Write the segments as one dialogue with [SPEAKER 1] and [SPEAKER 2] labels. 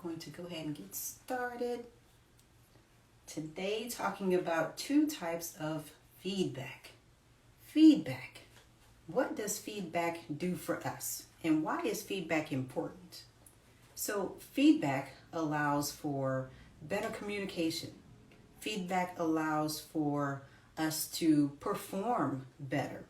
[SPEAKER 1] going to go ahead and get started. Today, talking about two types of feedback. Feedback. What does feedback do for us? And why is feedback important? So, feedback allows for better communication. Feedback allows for us to perform better.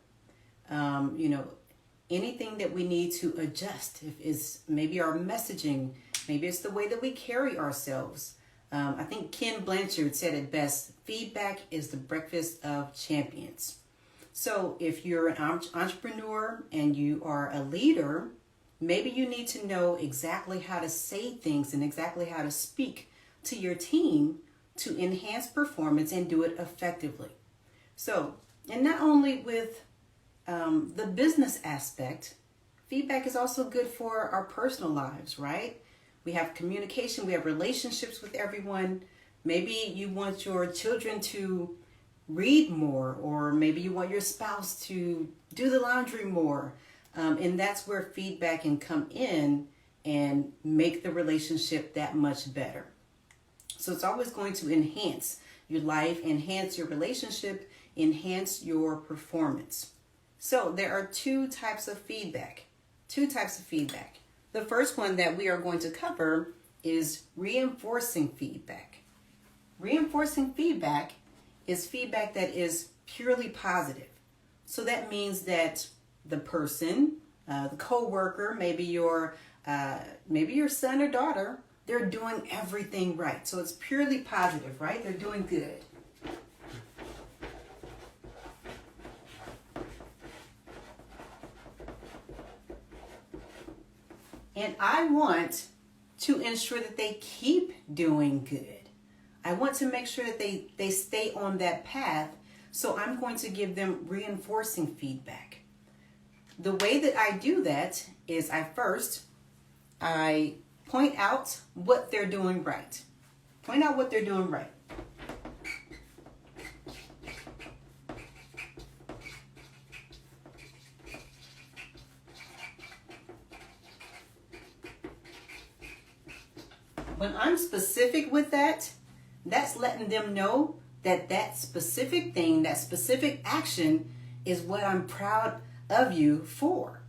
[SPEAKER 1] Anything that we need to adjust. If it's maybe our messaging, maybe it's the way that we carry ourselves. I think Ken Blanchard said it best, feedback is the breakfast of champions. So if you're an entrepreneur and you are a leader, maybe you need to know exactly how to say things and exactly how to speak to your team to enhance performance and do it effectively. So, and not only with the business aspect, feedback is also good for our personal lives, right? We have communication, we have relationships with everyone. Maybe you want your children to read more, or maybe you want your spouse to do the laundry more. And that's where feedback can come in and make the relationship that much better. So it's always going to enhance your life, enhance your relationship, enhance your performance. So there are two types of feedback. The first one that we are going to cover is reinforcing feedback. Reinforcing feedback is feedback that is purely positive. So that means that the person, the coworker, maybe your son or daughter, they're doing everything right. So it's purely positive, right? They're doing good. And I want to ensure that they keep doing good. I want to make sure that they stay on that path. So I'm going to give them reinforcing feedback. The way that I do that is I point out what they're doing right. Point out what they're doing right. When I'm specific with that, that's letting them know that that specific thing, that specific action is what I'm proud of you for.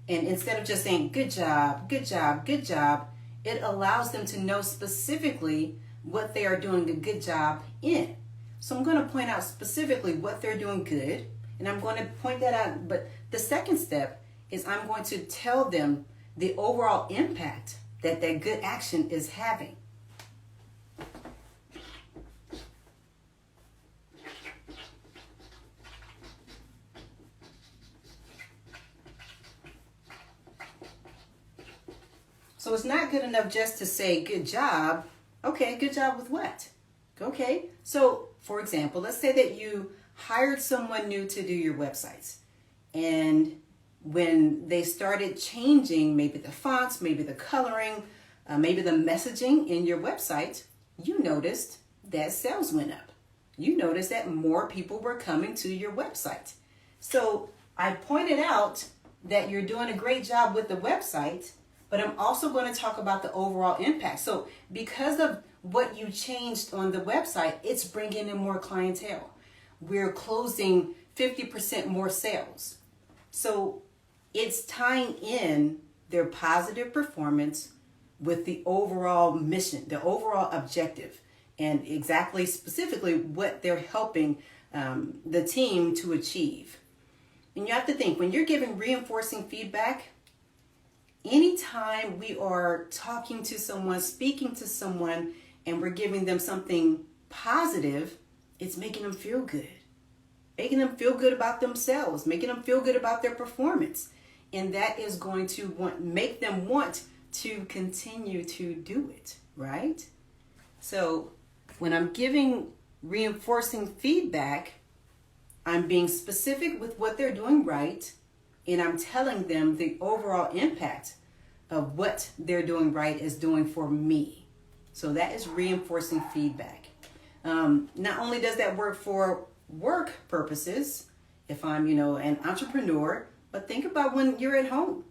[SPEAKER 1] And instead of just saying, good job, good job, good job, it allows them to know specifically what they are doing a good job in. So I'm going to point out specifically what they're doing good, and I'm going to point that out. But the second step is I'm going to tell them the overall impact that good action is having. So it's not good enough just to say good job. Okay, good job with what? Okay, so for example, let's say that you hired someone new to do your websites, and when they started changing maybe the fonts, maybe the coloring, maybe the messaging in your website, you noticed that sales went up. You noticed that more people were coming to your website. So I pointed out that you're doing a great job with the website, but I'm also going to talk about the overall impact. So because of what you changed on the website, it's bringing in more clientele. We're closing 50% more sales. So it's tying in their positive performance with the overall mission, the overall objective, and exactly specifically what they're helping the team to achieve. And you have to think, when you're giving reinforcing feedback, anytime we are talking to someone, speaking to someone, and we're giving them something positive, it's making them feel good. Making them feel good about themselves, making them feel good about their performance. And that is going to make them want to continue to do it, right? So when I'm giving reinforcing feedback, I'm being specific with what they're doing right, and I'm telling them the overall impact of what they're doing right is doing for me. So that is reinforcing feedback. Not only does that work for work purposes, if I'm, an entrepreneur, but think about when you're at home.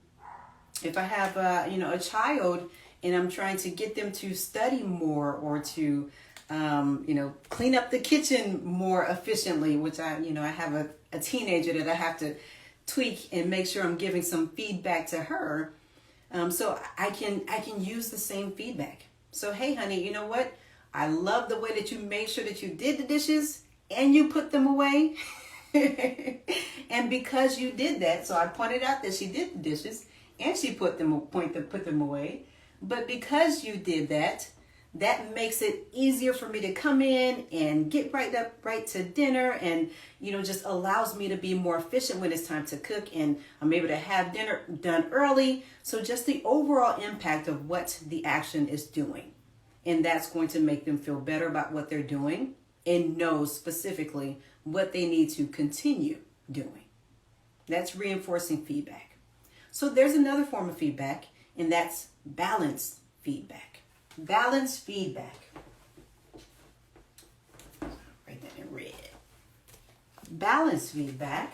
[SPEAKER 1] If I have, a child and I'm trying to get them to study more or to, clean up the kitchen more efficiently, which I have a teenager that I have to tweak and make sure I'm giving some feedback to her. So I can use the same feedback. So, hey, honey, you know what? I love the way that you made sure that you did the dishes and you put them away. And because you did that, so I pointed out that she did the dishes and she put them away. But because you did that, that makes it easier for me to come in and get right to dinner, and just allows me to be more efficient when it's time to cook, and I'm able to have dinner done early. So just the overall impact of what the action is doing, and that's going to make them feel better about what they're doing and know specifically what they need to continue doing. That's reinforcing feedback. So there's another form of feedback, and that's balanced feedback. Balanced feedback. Write that in red. Balanced feedback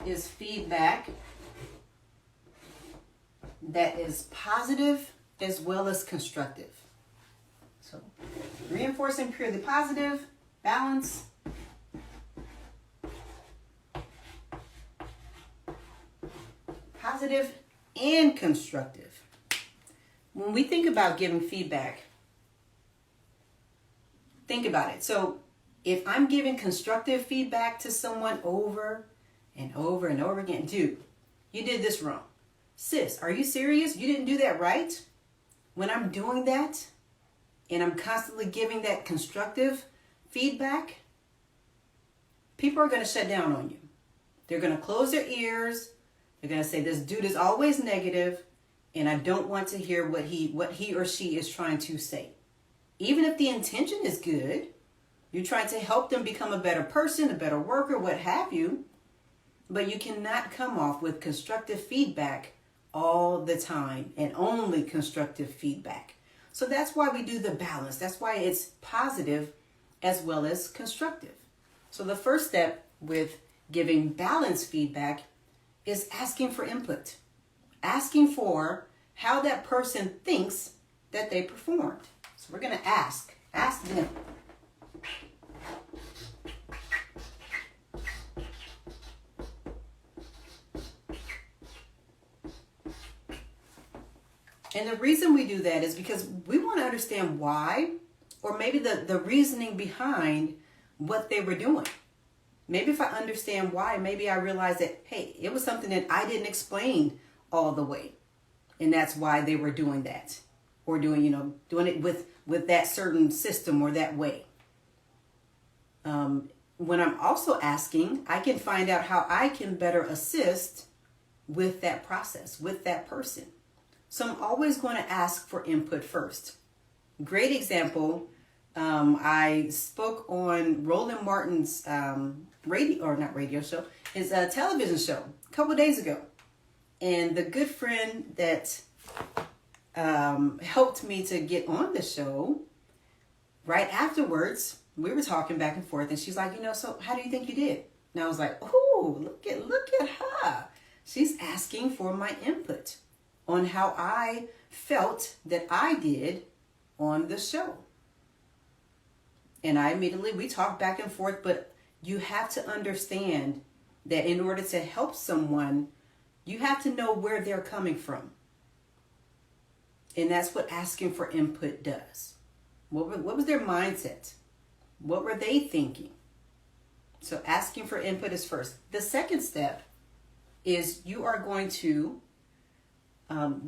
[SPEAKER 1] is feedback that is positive as well as constructive. So, reinforcing purely positive, balance, positive and constructive. When we think about giving feedback, think about it. So if I'm giving constructive feedback to someone over and over and over again, dude, you did this wrong. Sis, are you serious? You didn't do that right? When I'm doing that and I'm constantly giving that constructive feedback, people are going to shut down on you. They're going to close their ears. They're going to say, this dude is always negative, and I don't want to hear what he or she is trying to say. Even if the intention is good, you're trying to help them become a better person, a better worker, what have you, but you cannot come off with constructive feedback all the time, and only constructive feedback. So that's why we do the balance. That's why it's positive as well as constructive. So the first step with giving balanced feedback is asking for input, asking for how that person thinks that they performed. So we're going to ask them. And the reason we do that is because we want to understand why, or maybe the reasoning behind what they were doing. Maybe if I understand why, maybe I realize that, hey, it was something that I didn't explain all the way. And that's why they were doing that. Or doing it with that certain system or that way. When I'm also asking, I can find out how I can better assist with that process, with that person. So I'm always going to ask for input first. Great example. I spoke on Roland Martin's his television show a couple days ago. And the good friend that helped me to get on the show, right afterwards, we were talking back and forth, and she's like, so how do you think you did? And I was like, oh, look at her. She's asking for my input on how I felt that I did on the show. And we talked back and forth, but you have to understand that in order to help someone, you have to know where they're coming from. And that's what asking for input does. What was their mindset? What were they thinking? So asking for input is first. The second step is you are going to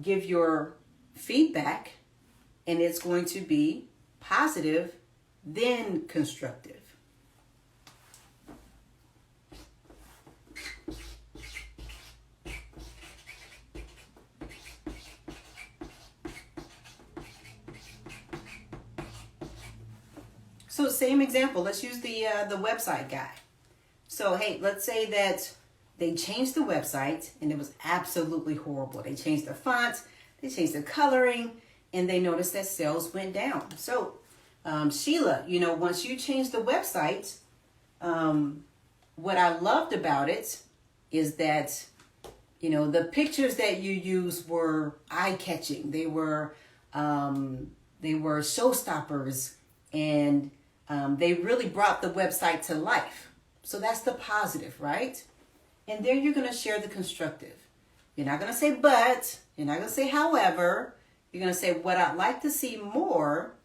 [SPEAKER 1] give your feedback, and it's going to be positive, then constructive. So same example, let's use the website guy. So hey, let's say that they changed the website and it was absolutely horrible. They changed the font, they changed the coloring, and they noticed that sales went down. So Sheila, once you changed the website, what I loved about it is that, You know, the pictures that you used were eye-catching. They were showstoppers, and they really brought the website to life. So that's the positive, right? And then you're going to share the constructive. You're not going to say but. You're not going to say however. You're going to say what I'd like to see more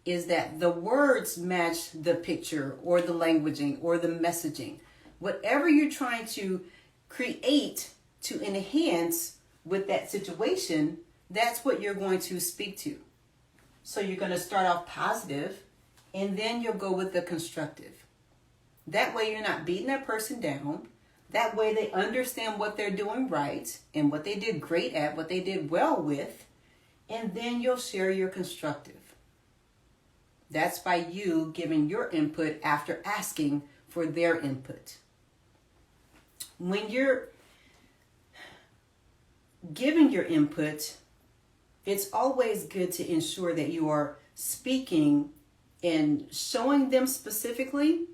[SPEAKER 1] is that the words match the picture or the languaging or the messaging. Whatever you're trying to create to enhance with that situation, that's what you're going to speak to. So you're going to start off positive, and then you'll go with the constructive. That way you're not beating that person down. That way they understand what they're doing right and what they did great at, what they did well with. And then you'll share your constructive. That's by you giving your input after asking for their input. When you're giving your input, it's always good to ensure that you are speaking and showing them specifically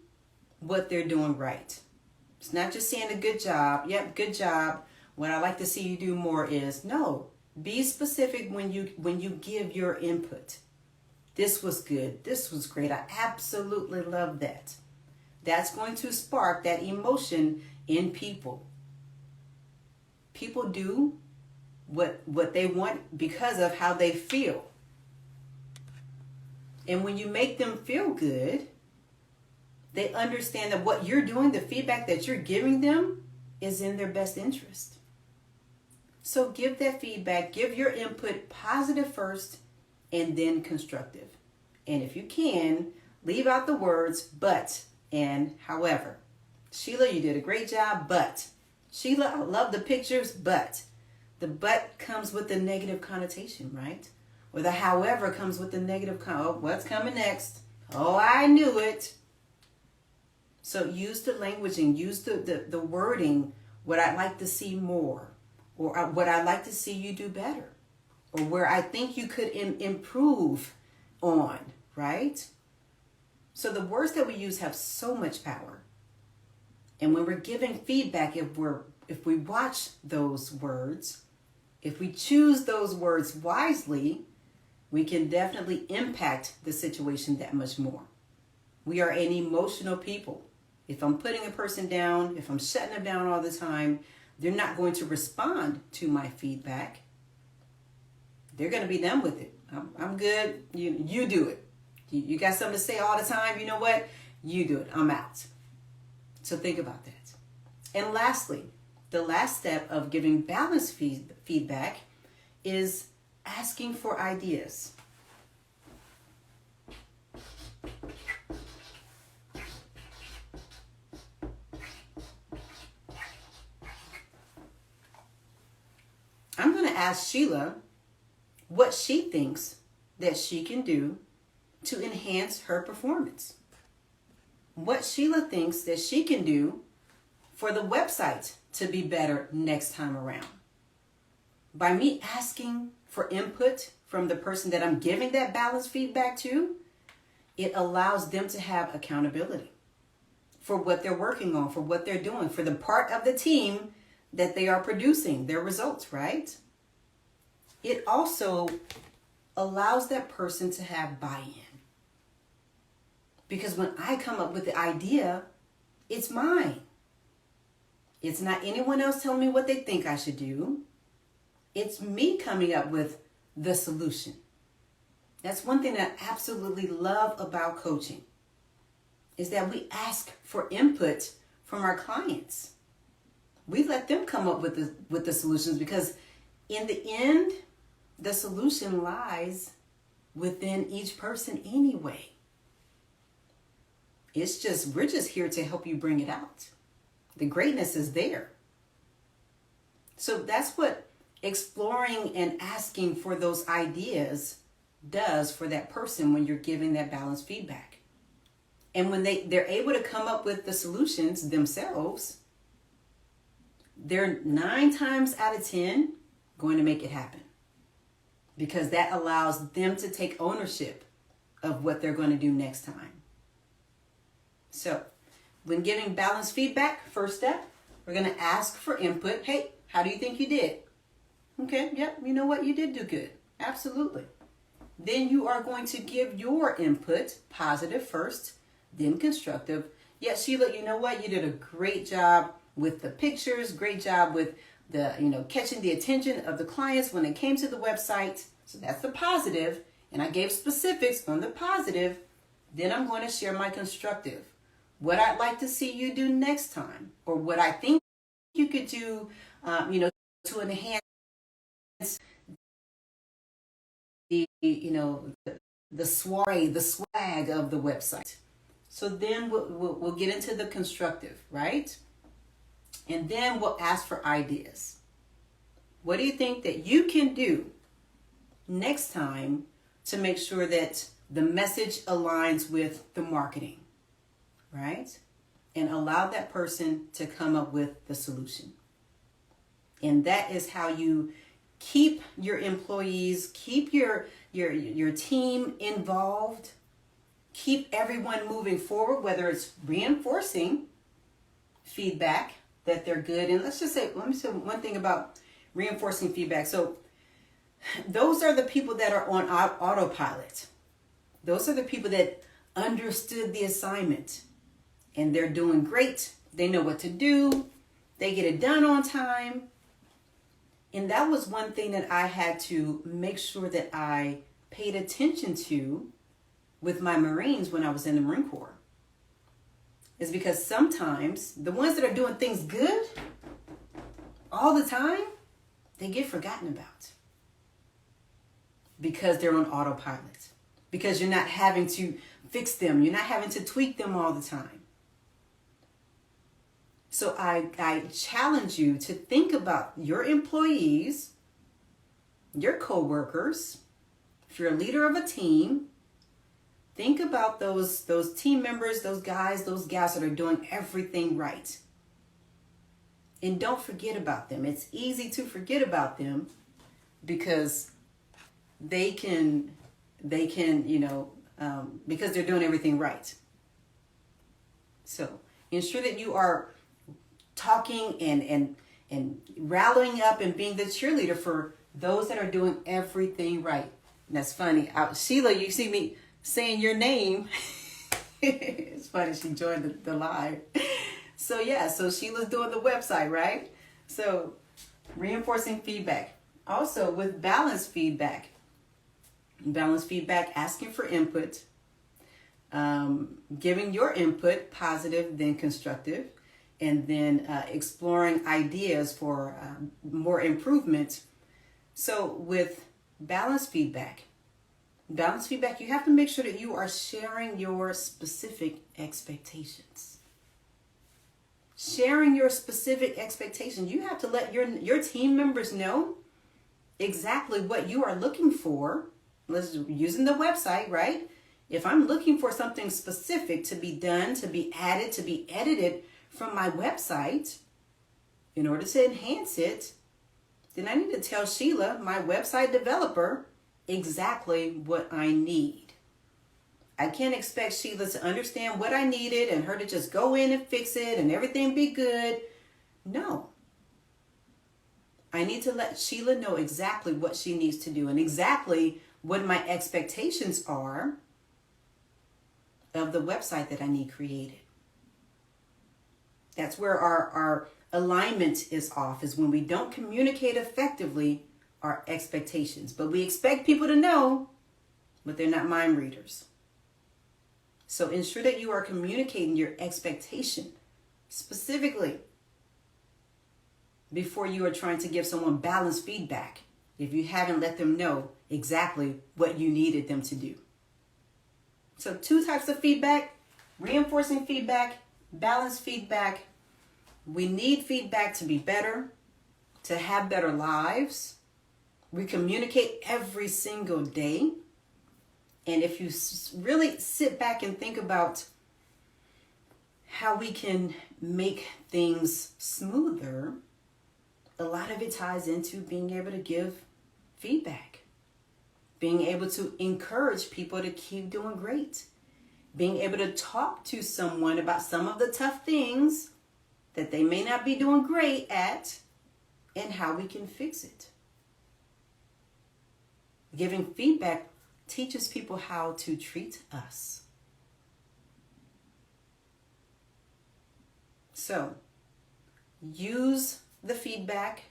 [SPEAKER 1] what they're doing right. It's not just saying a good job. Yep, good job. What I'd like to see you do more is, no, be specific when you give your input. This was good. This was great. I absolutely love that. That's going to spark that emotion in people. People do what they want because of how they feel. And when you make them feel good, they understand that what you're doing, the feedback that you're giving them, is in their best interest. So give that feedback, give your input positive first, and then constructive. And if you can, leave out the words but and however. Sheila, you did a great job, but. Sheila, I love the pictures, but. The but comes with the negative connotation, right? Or the however comes with the negative what's coming next? Oh, I knew it. So use the languaging, use the wording, what I'd like to see more, or what I'd like to see you do better, or where I think you could improve on, right? So the words that we use have so much power. And when we're giving feedback, if we watch those words, if we choose those words wisely, we can definitely impact the situation that much more. We are an emotional people. If I'm putting a person down, if I'm shutting them down all the time, they're not going to respond to my feedback. They're going to be done with it. I'm good. You do it. You got something to say all the time. You know what? You do it. I'm out. So think about that. And lastly, the last step of giving balanced feedback is asking for ideas. I'm going to ask Sheila what she thinks that she can do to enhance her performance. What Sheila thinks that she can do for the website to be better next time around. By me asking for input from the person that I'm giving that balanced feedback to, it allows them to have accountability for what they're working on, for what they're doing, for the part of the team that they are producing, their results, right? It also allows that person to have buy-in. Because when I come up with the idea, it's mine. It's not anyone else telling me what they think I should do. It's me coming up with the solution. That's one thing that I absolutely love about coaching, is that we ask for input from our clients. We let them come up with the solutions, because in the end, the solution lies within each person anyway. We're just here to help you bring it out. The greatness is there. So that's what exploring and asking for those ideas does for that person when you're giving that balanced feedback. And when they're able to come up with the solutions themselves, they're 9 times out of 10 going to make it happen, because that allows them to take ownership of what they're going to do next time. So when giving balanced feedback, first step, we're going to ask for input. Hey, How do you think you did? Okay, yep, you know what? You did do good. Absolutely. Then you are going to give your input, positive first, then constructive. Yes, Sheila, you know what? You did a great job with the pictures, great job with the, catching the attention of the clients when they came to the website. So that's the positive. And I gave specifics on the positive. Then I'm going to share my constructive. What I'd like to see you do next time, or what I think you could do, to enhance the soiree, the swag of the website. So then we'll get into the constructive, right? And then we'll ask for ideas. What do you think that you can do next time to make sure that the message aligns with the marketing, right? And allow that person to come up with the solution. And that is how you keep your employees, keep your team involved, keep everyone moving forward, whether it's reinforcing feedback that they're good. And let me say one thing about reinforcing feedback. So those are the people that are on autopilot. Those are the people that understood the assignment and they're doing great. They know what to do. They get it done on time. And that was one thing that I had to make sure that I paid attention to with my Marines when I was in the Marine Corps. Is because sometimes the ones that are doing things good all the time, they get forgotten about. Because they're on autopilot. Because you're not having to fix them. You're not having to tweak them all the time. So I challenge you to think about your employees, your coworkers. If you're a leader of a team, think about those team members, those guys, those gals that are doing everything right. And don't forget about them. It's easy to forget about them because they can, because they're doing everything right. So ensure that you are talking and rallying up and being the cheerleader for those that are doing everything right. And that's funny. Sheila, you see me saying your name. It's funny. She joined the live. So yeah, so Sheila's doing the website, right? So reinforcing feedback. Also with balanced feedback. Balanced feedback, asking for input, giving your input, positive, then constructive, and then exploring ideas for more improvement. So with balanced feedback, you have to make sure that you are sharing your specific expectations. Sharing your specific expectations. You have to let your team members know exactly what you are looking for. Using the website, right? If I'm looking for something specific to be done, to be added, to be edited from my website in order to enhance it, then I need to tell Sheila, my website developer, exactly what I need. I can't expect Sheila to understand what I needed and her to just go in and fix it and everything be good. No. I need to let Sheila know exactly what she needs to do and exactly what my expectations are of the website that I need created. That's where our alignment is off, is when we don't communicate effectively our expectations. But we expect people to know, but they're not mind readers. So ensure that you are communicating your expectation specifically before you are trying to give someone balanced feedback, if you haven't let them know exactly what you needed them to do. So 2 types of feedback: reinforcing feedback, balanced feedback. We need feedback to be better, to have better lives. We communicate every single day. And if you really sit back and think about how we can make things smoother, a lot of it ties into being able to give feedback, being able to encourage people to keep doing great, being able to talk to someone about some of the tough things that they may not be doing great at, and how we can fix it. Giving feedback teaches people how to treat us. So, use the feedback.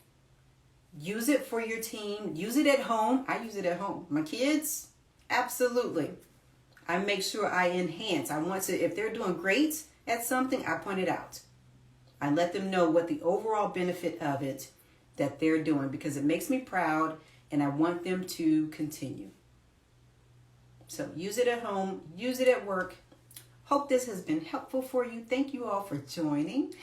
[SPEAKER 1] Use it for your team. Use it at home. I use it at home. My kids, absolutely. I make sure I enhance. I want to, if they're doing great at something, I point it out. I let them know what the overall benefit of it that they're doing, because it makes me proud and I want them to continue. So use it at home. Use it at work. Hope this has been helpful for you. Thank you all for joining.